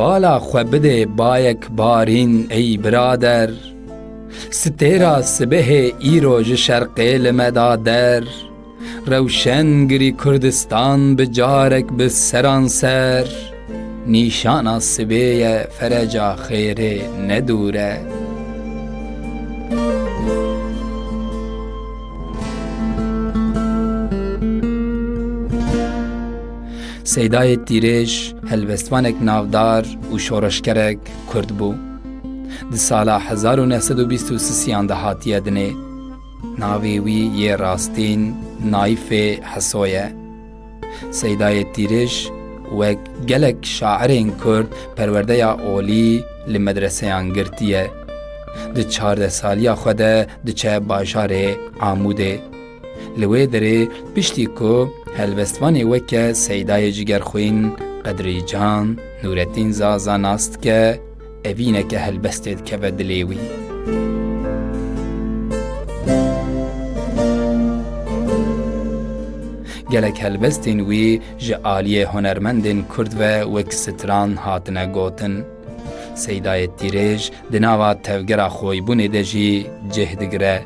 bala xwe bide bayek barîn ey birader. Stêra sibehê îro ji şerqê li me da der. Rewşen girî Kurdistan bi carek bi seran ser. Nîşana sibê ye fereca xêrê nedûr e. Seydayê Tîrêj helbestvanek navdar û şoreşgerek Kurd bû. Di sala 1923 de hatiye dinê. Navê wî yê rastîn Naîfê Heso ye. Seydayê Tîrêj wek gelek şairên Kurd perwerdeya olî li medreseyan girtiye. Di 14 saliya xwe de diçe bajarê Amûdê. Li wê derê piştî ku helbestvanê weke Seydayê Cigerxwîn, Qedrî Can, Nûretîn Zaza nas dike, evîneke helbestê dikeve dilê wî. Gelek helbestên wî ji aliyê hunermendên Kurd ve wek stran hatine gotin. Seydayê Tîrêj di nava tevgera xwîbûnê de jî cih digire.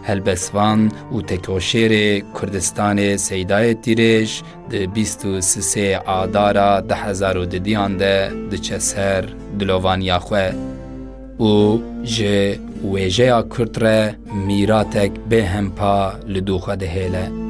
Helbestvan û tekoşêrê Kurdistanê Seydayê Tîrêj di 23 Adara 2002 de diçe ser dilovaniya xwe û ji wêjeya Kurd re mîratek bêhempa li dû xwe dihêle.